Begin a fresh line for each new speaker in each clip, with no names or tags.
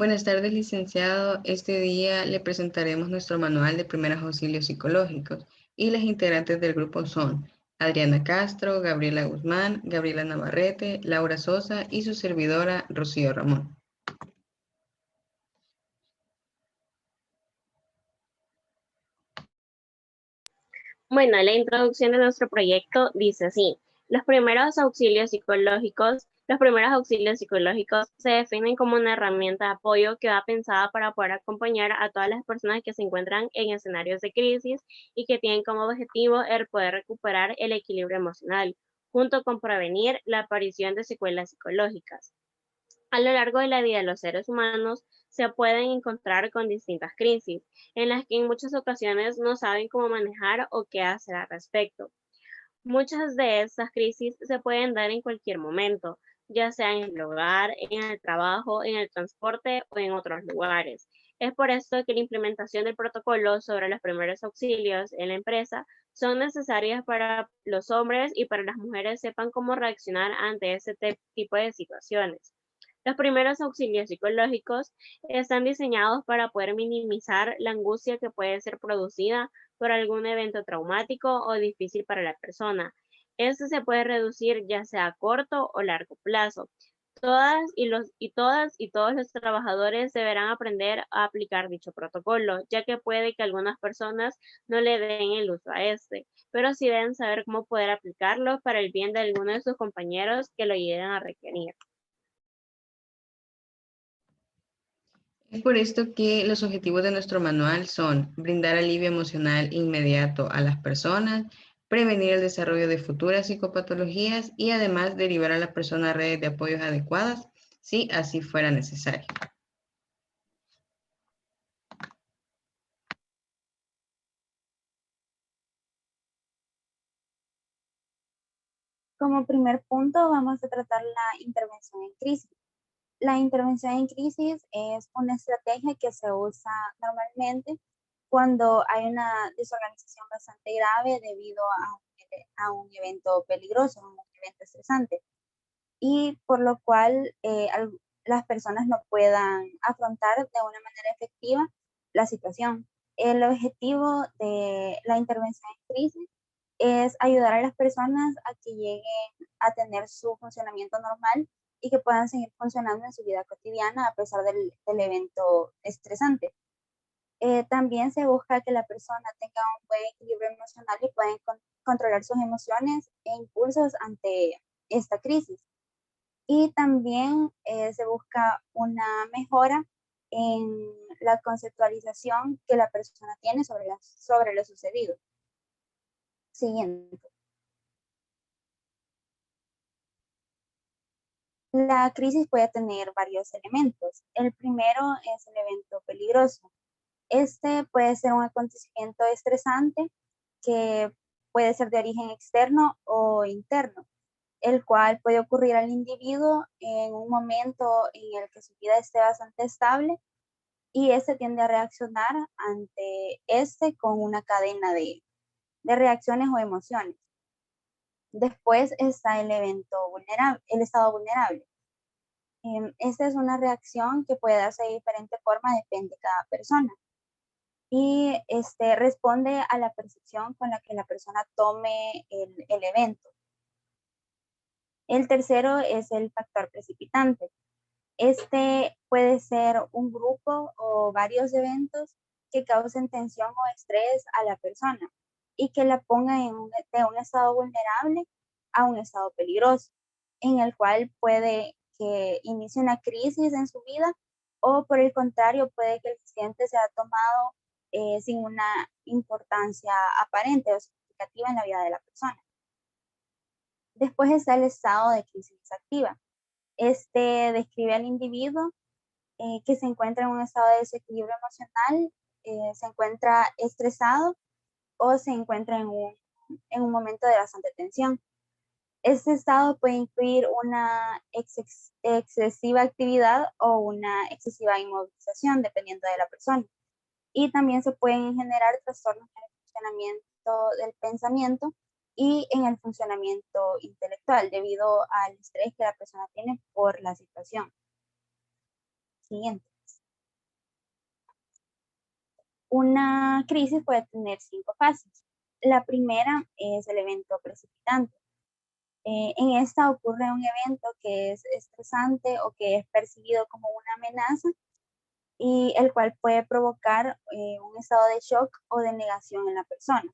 Buenas tardes, licenciado. Este día le presentaremos nuestro manual de primeros auxilios psicológicos y las integrantes del grupo son Adriana Castro, Gabriela Guzmán, Gabriela Navarrete, Laura Sosa y su servidora Rocío Ramón.
Bueno, la introducción de nuestro proyecto dice así: los primeros auxilios psicológicos se definen como una herramienta de apoyo que va pensada para poder acompañar a todas las personas que se encuentran en escenarios de crisis y que tienen como objetivo el poder recuperar el equilibrio emocional, junto con prevenir la aparición de secuelas psicológicas. A lo largo de la vida de los seres humanos se pueden encontrar con distintas crisis, en las que en muchas ocasiones no saben cómo manejar o qué hacer al respecto. Muchas de estas crisis se pueden dar en cualquier momento, ya sea en el hogar, en el trabajo, en el transporte o en otros lugares. Es por esto que la implementación del protocolo sobre los primeros auxilios en la empresa son necesarias para los hombres y para las mujeres sepan cómo reaccionar ante este tipo de situaciones. Los primeros auxilios psicológicos están diseñados para poder minimizar la angustia que puede ser producida por algún evento traumático o difícil para la persona. Este se puede reducir ya sea a corto o largo plazo. Todas y todos los trabajadores deberán aprender a aplicar dicho protocolo, ya que puede que algunas personas no le den el uso a este, pero sí deben saber cómo poder aplicarlo para el bien de alguno de sus compañeros que lo lleguen a requerir.
Es por esto que los objetivos de nuestro manual son brindar alivio emocional inmediato a las personas, prevenir el desarrollo de futuras psicopatologías y además derivar a la persona a redes de apoyos adecuadas si así fuera necesario.
Como primer punto, vamos a tratar la intervención en crisis. La intervención en crisis es una estrategia que se usa normalmente cuando hay una desorganización bastante grave debido a un evento peligroso, un evento estresante, y por lo cual las personas no puedan afrontar de una manera efectiva la situación. El objetivo de la intervención en crisis es ayudar a las personas a que lleguen a tener su funcionamiento normal y que puedan seguir funcionando en su vida cotidiana a pesar del evento estresante. También se busca que la persona tenga un buen equilibrio emocional y pueda controlar sus emociones e impulsos ante esta crisis. Y también se busca una mejora en la conceptualización que la persona tiene sobre lo sucedido. Siguiente. La crisis puede tener varios elementos. El primero es el evento peligroso. Este puede ser un acontecimiento estresante que puede ser de origen externo o interno, el cual puede ocurrir al individuo en un momento en el que su vida esté bastante estable y este tiende a reaccionar ante este con una cadena de reacciones o emociones. Después está el evento vulnerable, el estado vulnerable. Esta es una reacción que puede darse de diferente forma, depende de cada persona. Y responde a la percepción con la que la persona tome el evento. El tercero es el factor precipitante. Este puede ser un grupo o varios eventos que causen tensión o estrés a la persona y que la pongan de un estado vulnerable a un estado peligroso, en el cual puede que inicie una crisis en su vida o por el contrario puede que el accidente sea tomado sin una importancia aparente o significativa en la vida de la persona. Después está el estado de crisis activa. Este describe al individuo que se encuentra en un estado de desequilibrio emocional, se encuentra estresado o se encuentra en un momento de bastante tensión. Este estado puede incluir una excesiva actividad o una excesiva inmovilización, dependiendo de la persona. Y también se pueden generar trastornos en el funcionamiento del pensamiento y en el funcionamiento intelectual debido al estrés que la persona tiene por la situación. Siguiente. Una crisis puede tener 5 fases. La primera es el evento precipitante. En esta ocurre un evento que es estresante o que es percibido como una amenaza y el cual puede provocar un estado de shock o de negación en la persona.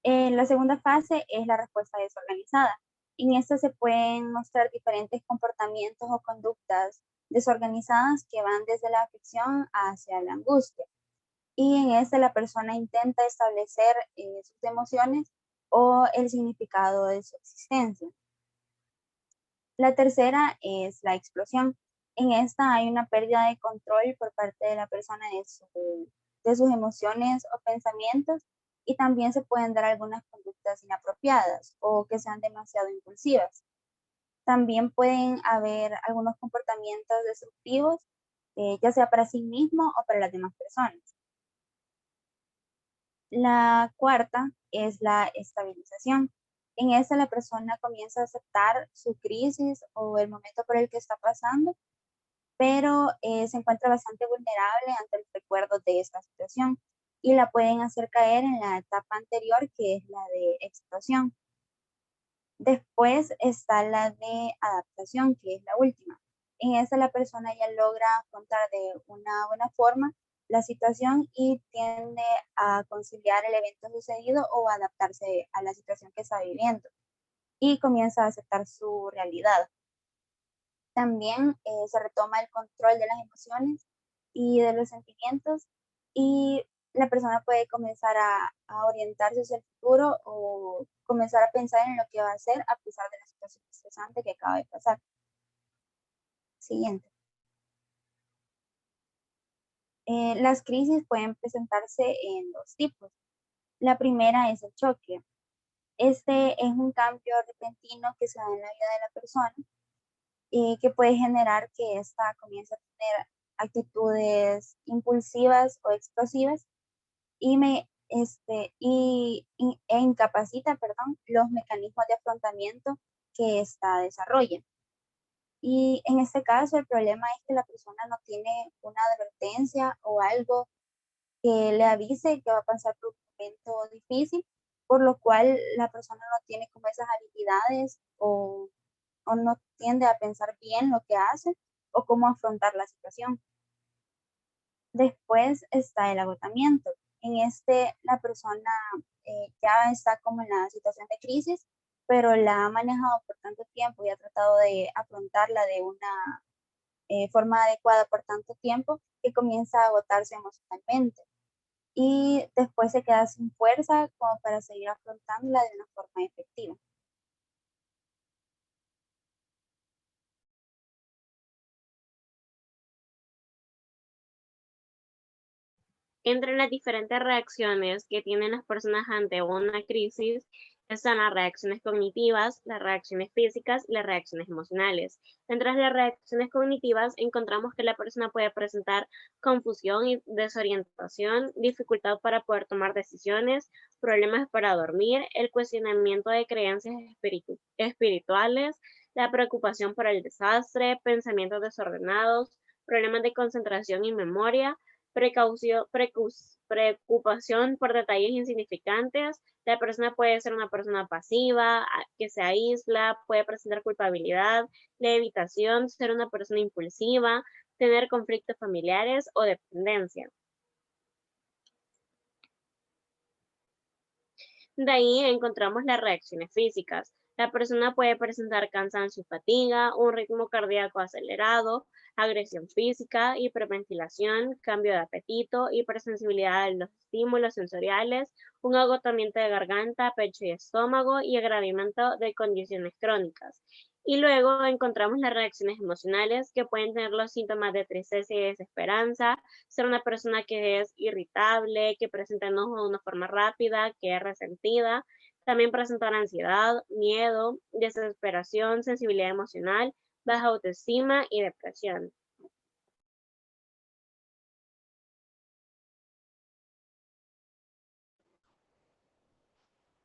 La segunda fase es la respuesta desorganizada. En esta se pueden mostrar diferentes comportamientos o conductas desorganizadas que van desde la aflicción hacia la angustia. Y en esta la persona intenta establecer sus emociones o el significado de su existencia. La tercera es la explosión. En esta hay una pérdida de control por parte de la persona de sus emociones o pensamientos y también se pueden dar algunas conductas inapropiadas o que sean demasiado impulsivas. También pueden haber algunos comportamientos destructivos, ya sea para sí mismo o para las demás personas. La cuarta es la estabilización. En esta la persona comienza a aceptar su crisis o el momento por el que está pasando, pero se encuentra bastante vulnerable ante el recuerdo de esta situación y la pueden hacer caer en la etapa anterior, que es la de explosión. Después está la de adaptación, que es la última. En esta la persona ya logra afrontar de una buena forma la situación y tiende a conciliar el evento sucedido o adaptarse a la situación que está viviendo y comienza a aceptar su realidad. También se retoma el control de las emociones y de los sentimientos y la persona puede comenzar a orientarse hacia el futuro o comenzar a pensar en lo que va a hacer a pesar de la situación estresante que acaba de pasar. Siguiente. Las crisis pueden presentarse en 2 tipos. La primera es el choque. Este es un cambio repentino que se da en la vida de la persona y que puede generar que ésta comience a tener actitudes impulsivas o explosivas e incapacita, perdón, los mecanismos de afrontamiento que ésta desarrolla. Y en este caso el problema es que la persona no tiene una advertencia o algo que le avise que va a pasar por un momento difícil, por lo cual la persona no tiene como esas habilidades o no tiende a pensar bien lo que hace o cómo afrontar la situación. Después está el agotamiento. En este, la persona ya está como en la situación de crisis, pero la ha manejado por tanto tiempo y ha tratado de afrontarla de una forma adecuada por tanto tiempo que comienza a agotarse emocionalmente. Y después se queda sin fuerza como para seguir afrontándola de una forma efectiva.
Entre las diferentes reacciones que tienen las personas ante una crisis están las reacciones cognitivas, las reacciones físicas y las reacciones emocionales. Entre las reacciones cognitivas encontramos que la persona puede presentar confusión y desorientación, dificultad para poder tomar decisiones, problemas para dormir, el cuestionamiento de creencias espirituales, la preocupación por el desastre, pensamientos desordenados, problemas de concentración y memoria, preocupación por detalles insignificantes. La persona puede ser una persona pasiva, que se aísla, puede presentar culpabilidad, la evitación, ser una persona impulsiva, tener conflictos familiares o dependencia. De ahí encontramos las reacciones físicas. La persona puede presentar cansancio y fatiga, un ritmo cardíaco acelerado, agresión física, hiperventilación, cambio de apetito, hipersensibilidad a los estímulos sensoriales, un agotamiento de garganta, pecho y estómago y agravamiento de condiciones crónicas. Y luego encontramos las reacciones emocionales que pueden tener los síntomas de tristeza y desesperanza, ser una persona que es irritable, que presenta enojo de una forma rápida, que es resentida. También presentar ansiedad, miedo, desesperación, sensibilidad emocional, baja autoestima y depresión.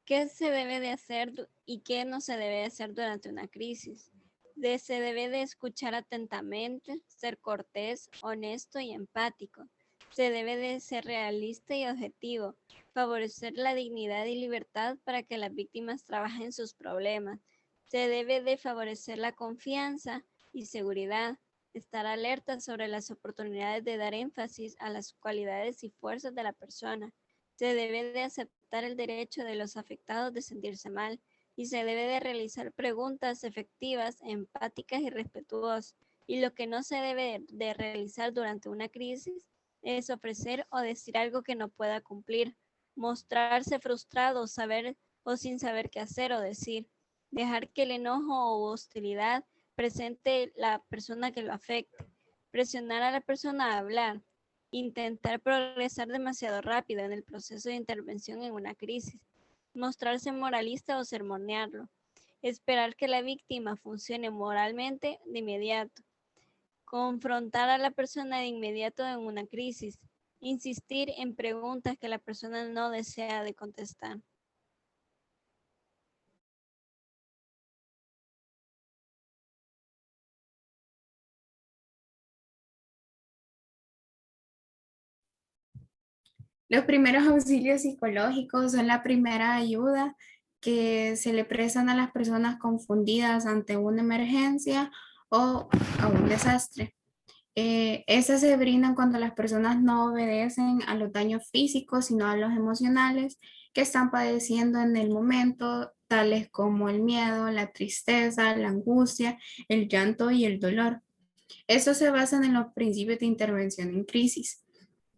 ¿Qué se debe de hacer y qué no se debe de hacer durante una crisis? Se debe de escuchar atentamente, ser cortés, honesto y empático. Se debe de ser realista y objetivo, favorecer la dignidad y libertad para que las víctimas trabajen sus problemas. Se debe de favorecer la confianza y seguridad, estar alerta sobre las oportunidades de dar énfasis a las cualidades y fuerzas de la persona. Se debe de aceptar el derecho de los afectados de sentirse mal y se debe de realizar preguntas efectivas, empáticas y respetuosas. Y lo que no se debe de realizar durante una crisis es ofrecer o decir algo que no pueda cumplir, mostrarse frustrado, saber o sin saber qué hacer o decir, dejar que el enojo o hostilidad presente la persona que lo afecte, presionar a la persona a hablar, intentar progresar demasiado rápido en el proceso de intervención en una crisis, mostrarse moralista o sermonearlo, esperar que la víctima funcione moralmente de inmediato, confrontar a la persona de inmediato en una crisis, insistir en preguntas que la persona no desea de contestar.
Los primeros auxilios psicológicos son la primera ayuda que se le prestan a las personas confundidas ante una emergencia o a un desastre. Esas se brindan cuando las personas no obedecen a los daños físicos, sino a los emocionales que están padeciendo en el momento, tales como el miedo, la tristeza, la angustia, el llanto y el dolor. Estos se basan en los principios de intervención en crisis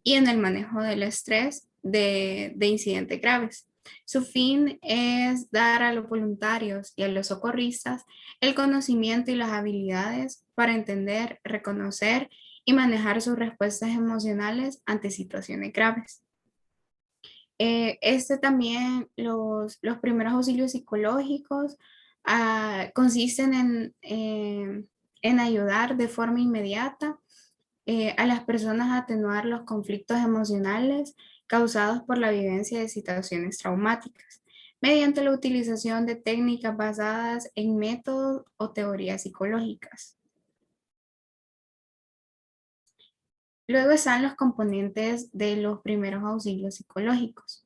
y en el manejo del estrés de incidentes graves. Su fin es dar a los voluntarios y a los socorristas el conocimiento y las habilidades para entender, reconocer y manejar sus respuestas emocionales ante situaciones graves. También, los primeros auxilios psicológicos consisten en ayudar de forma inmediata a las personas a atenuar los conflictos emocionales causados por la vivencia de situaciones traumáticas, mediante la utilización de técnicas basadas en métodos o teorías psicológicas. Luego están los componentes de los primeros auxilios psicológicos.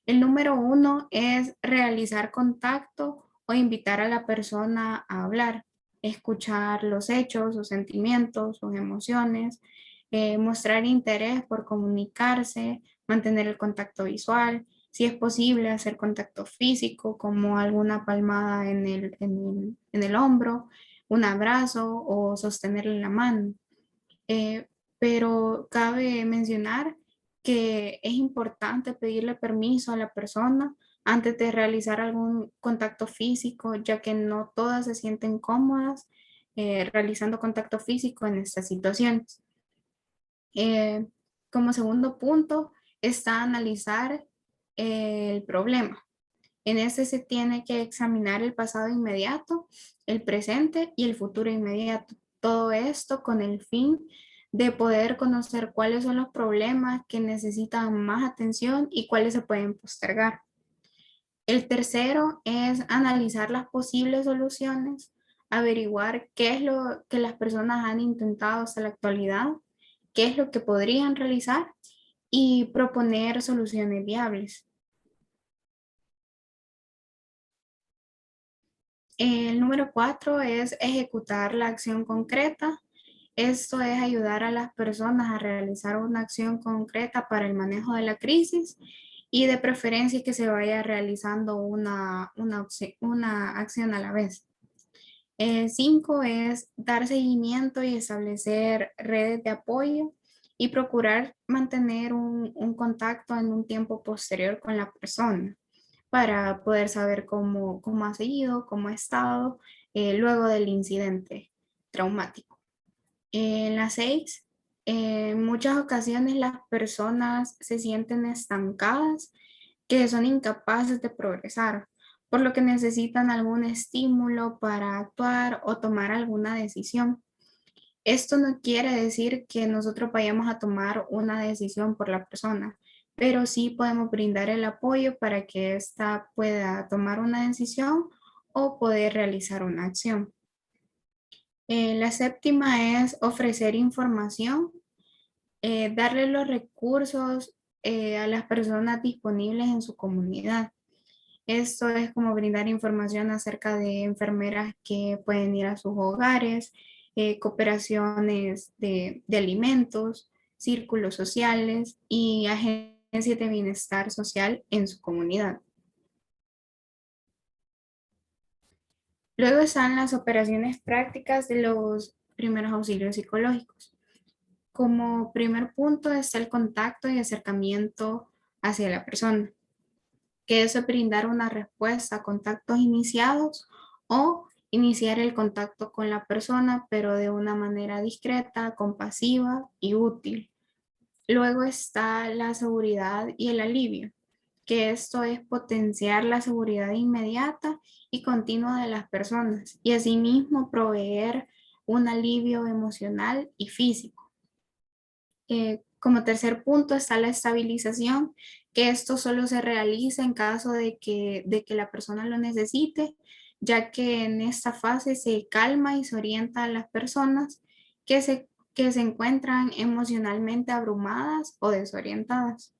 El número 1 es realizar contacto o invitar a la persona a hablar, escuchar los hechos, sus sentimientos, sus emociones, mostrar interés por comunicarse, mantener el contacto visual, si es posible hacer contacto físico como alguna palmada en el hombro, un abrazo o sostenerle la mano. Pero cabe mencionar que es importante pedirle permiso a la persona antes de realizar algún contacto físico, ya que no todas se sienten cómodas realizando contacto físico en estas situaciones. Como segundo punto está analizar el problema. En este se tiene que examinar el pasado inmediato, el presente y el futuro inmediato. Todo esto con el fin de poder conocer cuáles son los problemas que necesitan más atención y cuáles se pueden postergar. El tercero es analizar las posibles soluciones, averiguar qué es lo que las personas han intentado hasta la actualidad, qué es lo que podrían realizar y proponer soluciones viables. El número 4 es ejecutar la acción concreta. Esto es ayudar a las personas a realizar una acción concreta para el manejo de la crisis y de preferencia que se vaya realizando una acción a la vez. 5 es dar seguimiento y establecer redes de apoyo y procurar mantener un contacto en un tiempo posterior con la persona para poder saber cómo ha seguido, cómo ha estado luego del incidente traumático. En la 6, en muchas ocasiones las personas se sienten estancadas, que son incapaces de progresar, por lo que necesitan algún estímulo para actuar o tomar alguna decisión. Esto no quiere decir que nosotros vayamos a tomar una decisión por la persona, pero sí podemos brindar el apoyo para que ésta pueda tomar una decisión o poder realizar una acción. La séptima es ofrecer información darle los recursos a las personas disponibles en su comunidad. Esto es como brindar información acerca de enfermeras que pueden ir a sus hogares, cooperaciones de alimentos, círculos sociales y agencias de bienestar social en su comunidad. Luego están las operaciones prácticas de los primeros auxilios psicológicos. Como primer punto está el contacto y acercamiento hacia la persona, que es brindar una respuesta a contactos iniciados o iniciar el contacto con la persona, pero de una manera discreta, compasiva y útil. Luego está la seguridad y el alivio, que esto es potenciar la seguridad inmediata y continua de las personas y asimismo proveer un alivio emocional y físico. Como tercer punto está la estabilización, que esto solo se realiza en caso de que la persona lo necesite, ya que en esta fase se calma y se orienta a las personas que se encuentran emocionalmente abrumadas o desorientadas.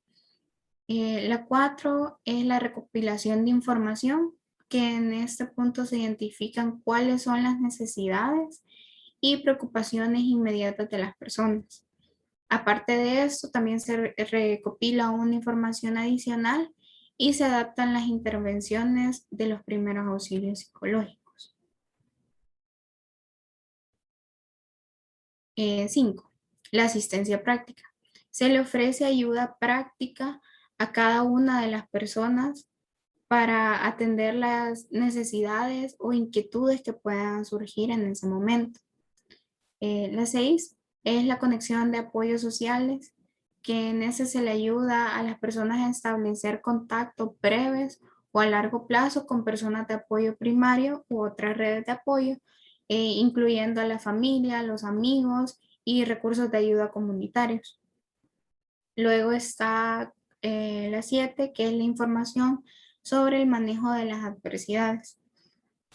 La 4 es la recopilación de información, que en este punto se identifican cuáles son las necesidades y preocupaciones inmediatas de las personas. Aparte de esto, también se recopila una información adicional y se adaptan las intervenciones de los primeros auxilios psicológicos. 5. La asistencia práctica. Se le ofrece ayuda práctica a cada una de las personas para atender las necesidades o inquietudes que puedan surgir en ese momento. La 6 es la conexión de apoyos sociales, que en ese se le ayuda a las personas a establecer contactos breves o a largo plazo con personas de apoyo primario u otras redes de apoyo, incluyendo a la familia, los amigos y recursos de ayuda comunitarios. Luego está la 7, que es la información sobre el manejo de las adversidades.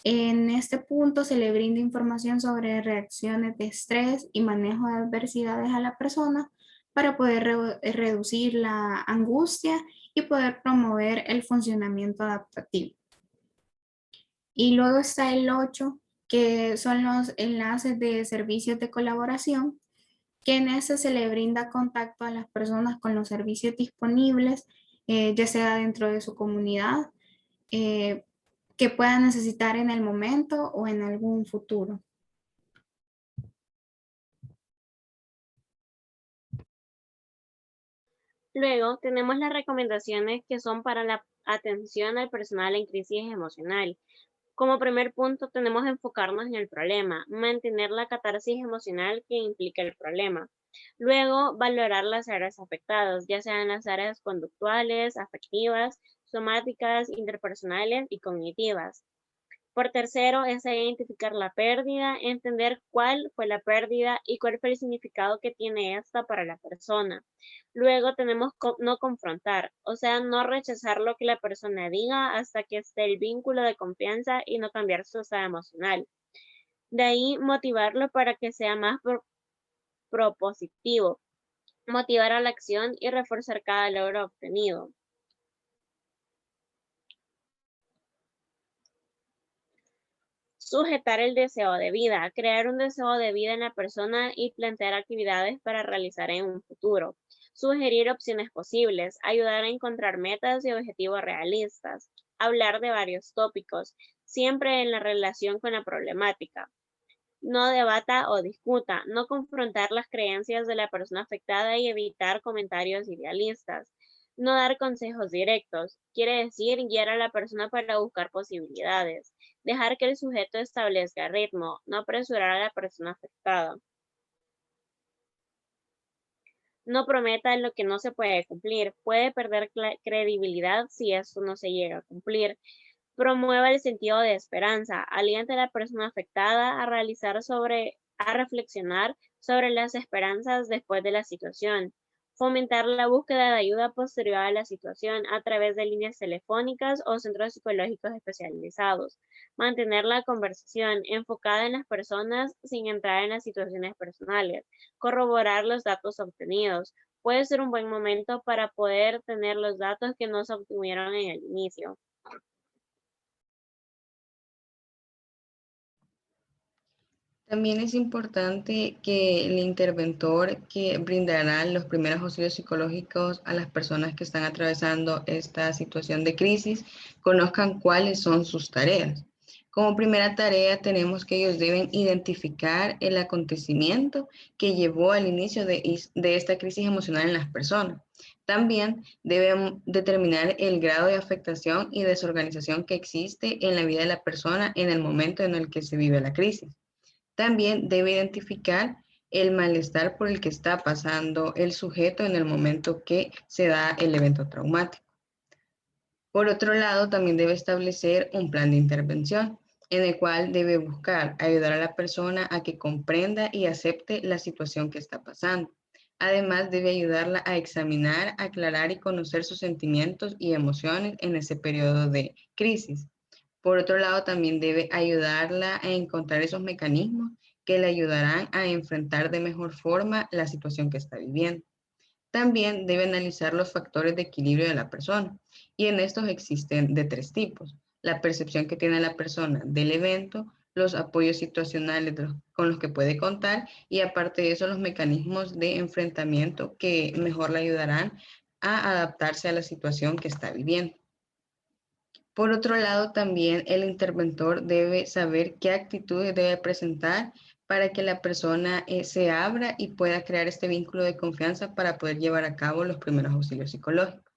En este punto se le brinda información sobre reacciones de estrés y manejo de adversidades a la persona para poder reducir la angustia y poder promover el funcionamiento adaptativo. Y luego está el 8, que son los enlaces de servicios de colaboración, que en este se le brinda contacto a las personas con los servicios disponibles, ya sea dentro de su comunidad, que puedan necesitar en el momento o en algún futuro.
Luego tenemos las recomendaciones que son para la atención al personal en crisis emocional. Como primer punto tenemos enfocarnos en el problema, mantener la catarsis emocional que implica el problema. Luego, valorar las áreas afectadas, ya sean las áreas conductuales, afectivas, somáticas, interpersonales y cognitivas. Por tercero, es identificar la pérdida, entender cuál fue la pérdida y cuál fue el significado que tiene esta para la persona. Luego tenemos no confrontar, o sea, no rechazar lo que la persona diga hasta que esté el vínculo de confianza y no cambiar su estado emocional. De ahí motivarlo para que sea más propositivo, motivar a la acción y reforzar cada logro obtenido. Sujetar el deseo de vida, crear un deseo de vida en la persona y plantear actividades para realizar en un futuro. Sugerir opciones posibles, ayudar a encontrar metas y objetivos realistas. Hablar de varios tópicos, siempre en la relación con la problemática. No debata o discuta, no confrontar las creencias de la persona afectada y evitar comentarios idealistas. No dar consejos directos, quiere decir guiar a la persona para buscar posibilidades. Dejar que el sujeto establezca ritmo, no apresurar a la persona afectada. No prometa lo que no se puede cumplir, puede perder credibilidad si esto no se llega a cumplir. Promueva el sentido de esperanza, alienta a la persona afectada a reflexionar sobre las esperanzas después de la situación. Fomentar la búsqueda de ayuda posterior a la situación a través de líneas telefónicas o centros psicológicos especializados. Mantener la conversación enfocada en las personas sin entrar en las situaciones personales. Corroborar los datos obtenidos. Puede ser un buen momento para poder tener los datos que no se obtuvieron en el inicio.
También es importante que el interventor que brindará los primeros auxilios psicológicos a las personas que están atravesando esta situación de crisis conozcan cuáles son sus tareas. Como primera tarea tenemos que ellos deben identificar el acontecimiento que llevó al inicio de esta crisis emocional en las personas. También deben determinar el grado de afectación y desorganización que existe en la vida de la persona en el momento en el que se vive la crisis. También debe identificar el malestar por el que está pasando el sujeto en el momento que se da el evento traumático. Por otro lado, también debe establecer un plan de intervención en el cual debe buscar ayudar a la persona a que comprenda y acepte la situación que está pasando. Además, debe ayudarla a examinar, aclarar y conocer sus sentimientos y emociones en ese periodo de crisis. Por otro lado, también debe ayudarla a encontrar esos mecanismos que le ayudarán a enfrentar de mejor forma la situación que está viviendo. También debe analizar los factores de equilibrio de la persona, y en estos existen de 3 tipos: la percepción que tiene la persona del evento, los apoyos situacionales con los que puede contar, y aparte de eso los mecanismos de enfrentamiento que mejor le ayudarán a adaptarse a la situación que está viviendo. Por otro lado, también el interventor debe saber qué actitudes debe presentar para que la persona se abra y pueda crear este vínculo de confianza para poder llevar a cabo los primeros auxilios psicológicos.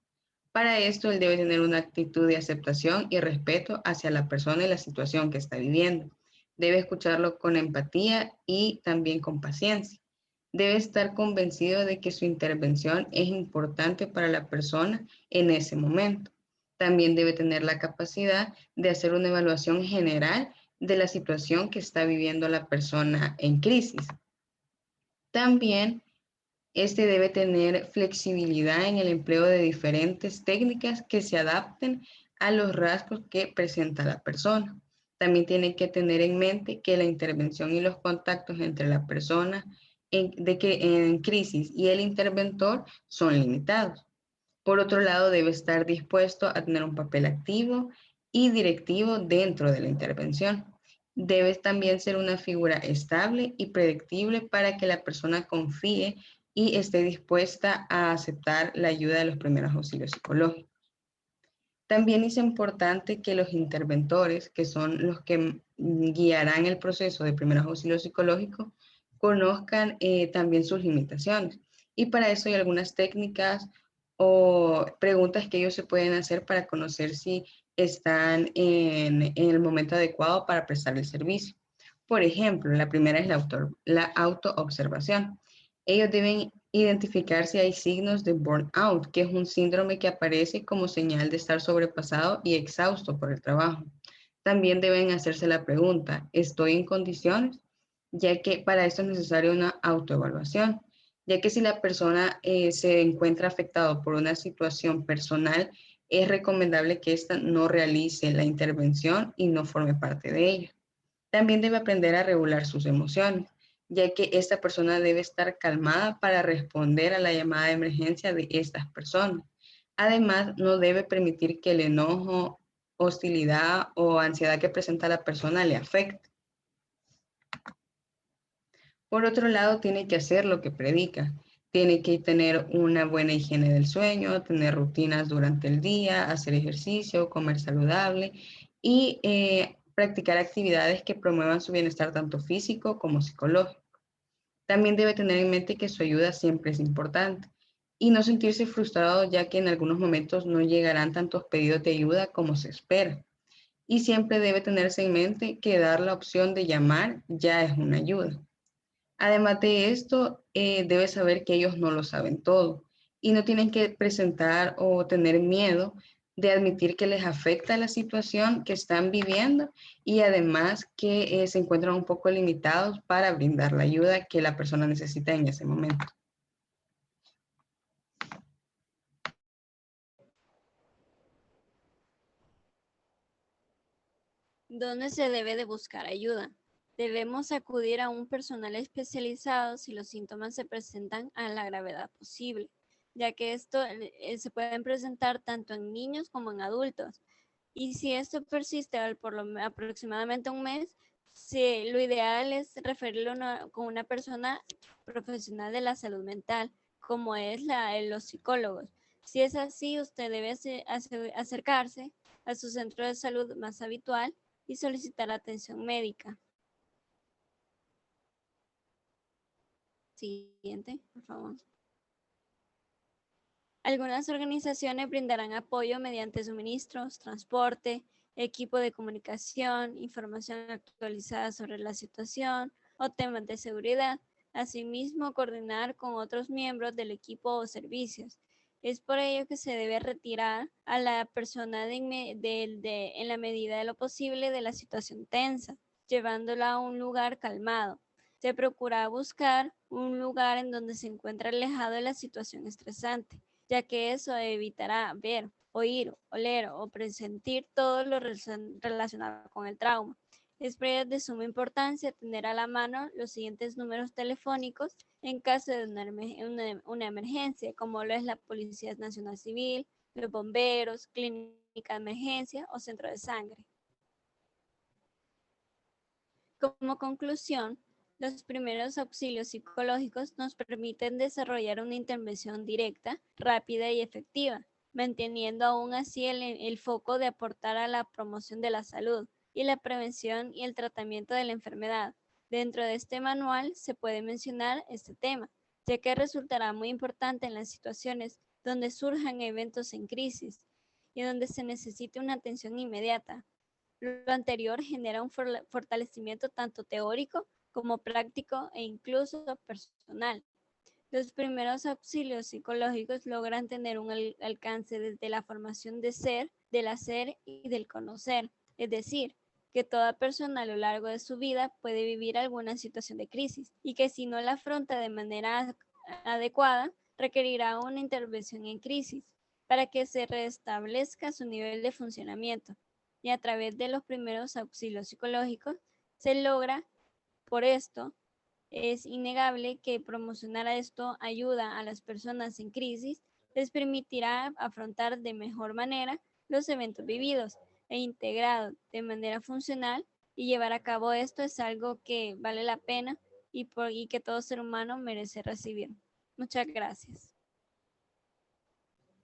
Para esto, él debe tener una actitud de aceptación y respeto hacia la persona y la situación que está viviendo. Debe escucharlo con empatía y también con paciencia. Debe estar convencido de que su intervención es importante para la persona en ese momento. También debe tener la capacidad de hacer una evaluación general de la situación que está viviendo la persona en crisis. También debe tener flexibilidad en el empleo de diferentes técnicas que se adapten a los rasgos que presenta la persona. También tiene que tener en mente que la intervención y los contactos entre la persona en crisis y el interventor son limitados. Por otro lado, debe estar dispuesto a tener un papel activo y directivo dentro de la intervención. Debe también ser una figura estable y predictible para que la persona confíe y esté dispuesta a aceptar la ayuda de los primeros auxilios psicológicos. También es importante que los interventores, que son los que guiarán el proceso de primeros auxilios psicológicos, conozcan también sus limitaciones. Y para eso hay algunas técnicas o preguntas que ellos se pueden hacer para conocer si están en el momento adecuado para prestar el servicio. Por ejemplo, la primera es la autoobservación. Ellos deben identificar si hay signos de burnout, que es un síndrome que aparece como señal de estar sobrepasado y exhausto por el trabajo. También deben hacerse la pregunta, ¿estoy en condiciones? Ya que para esto es necesaria una autoevaluación, ya que si la persona se encuentra afectado por una situación personal, es recomendable que ésta no realice la intervención y no forme parte de ella. También debe aprender a regular sus emociones, ya que esta persona debe estar calmada para responder a la llamada de emergencia de estas personas. Además, no debe permitir que el enojo, hostilidad o ansiedad que presenta la persona le afecte. Por otro lado, tiene que hacer lo que predica. Tiene que tener una buena higiene del sueño, tener rutinas durante el día, hacer ejercicio, comer saludable y practicar actividades que promuevan su bienestar tanto físico como psicológico. También debe tener en mente que su ayuda siempre es importante y no sentirse frustrado, ya que en algunos momentos no llegarán tantos pedidos de ayuda como se espera. Y siempre debe tenerse en mente que dar la opción de llamar ya es una ayuda. Además de esto, debes saber que ellos no lo saben todo y no tienen que presentar o tener miedo de admitir que les afecta la situación que están viviendo y además que se encuentran un poco limitados para brindar la ayuda que la persona necesita en ese momento.
¿Dónde se debe de buscar ayuda? Debemos acudir a un personal especializado si los síntomas se presentan a la gravedad posible, ya que esto se pueden presentar tanto en niños como en adultos. Y si esto persiste aproximadamente un mes, lo ideal es referirlo con una persona profesional de la salud mental, como es los psicólogos. Si es así, usted debe acercarse a su centro de salud más habitual y solicitar atención médica. Siguiente, por favor. Algunas organizaciones brindarán apoyo mediante suministros, transporte, equipo de comunicación, información actualizada sobre la situación o temas de seguridad. Asimismo, coordinar con otros miembros del equipo o servicios. Es por ello que se debe retirar a la persona en la medida de lo posible de la situación tensa, llevándola a un lugar calmado. Se procura buscar un lugar en donde se encuentre alejado de la situación estresante, ya que eso evitará ver, oír, oler o presentir todo lo relacionado con el trauma. Es de suma importancia tener a la mano los siguientes números telefónicos en caso de una emergencia, como lo es la Policía Nacional Civil, los bomberos, clínica de emergencia o centro de sangre. Como conclusión, los primeros auxilios psicológicos nos permiten desarrollar una intervención directa, rápida y efectiva, manteniendo aún así el foco de aportar a la promoción de la salud y la prevención y el tratamiento de la enfermedad. Dentro de este manual se puede mencionar este tema, ya que resultará muy importante en las situaciones donde surjan eventos en crisis y donde se necesite una atención inmediata. Lo anterior genera un fortalecimiento tanto teórico como práctico e incluso personal. Los primeros auxilios psicológicos logran tener un alcance desde la formación de ser, del hacer y del conocer, es decir, que toda persona a lo largo de su vida puede vivir alguna situación de crisis y que si no la afronta de manera adecuada, requerirá una intervención en crisis para que se restablezca su nivel de funcionamiento. Y a través de los primeros auxilios psicológicos se logra. Por esto, es innegable que promocionar esto ayuda a las personas en crisis, les permitirá afrontar de mejor manera los eventos vividos e integrados de manera funcional, y llevar a cabo esto es algo que vale la pena y que todo ser humano merece recibir. Muchas gracias.